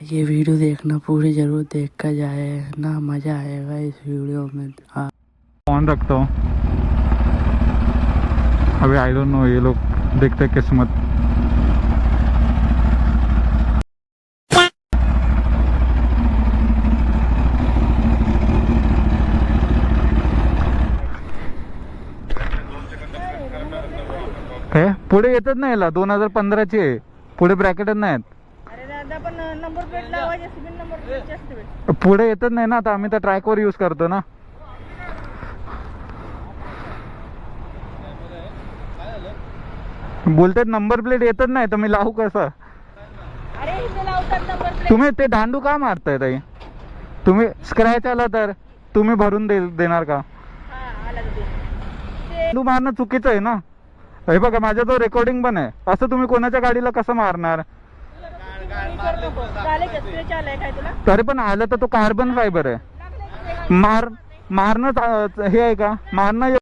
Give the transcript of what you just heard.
ये वीडियो देखना पूरी जरूर देख कर जाए ना, मजा आएगा इस वीडियो में। हाँ ऑन रखता हूँ अभी, आई डोंट नो ये लोग देखते किस्मत। पुढे येतच नाही याला, 2015ची आहे, पुढे ब्रॅकेटच नाहीत। अरे दादा पण नंबर प्लेट लावायची असते, बिन नंबर प्लेटची असते भेट. पुढे येतच नाही ना, आता आम्ही तर ट्रॅकवर यूज करतो ना। बोलतात नंबर प्लेट येतच नाही तर मी लावू कसं? अरे इथे लावतात नंबर प्लेट. तुम्ही ते दांडू का मारताय ताई? तुम्ही स्क्रॅच आला तर तुम्ही भरून देणार का? हा आला तर ते. दांडू मारणं चुकीचं आहे ना। हे बघा माझ्या तो रेकॉर्डिंग पण आहे, असं तुम्ही कोणाच्या गाडीला कसं मारणार? स्क्रेच आलाय काय तुला? तरी पण आलं तर तो कार्बन फायबर आहे, मारणं हे आहे का? मारणं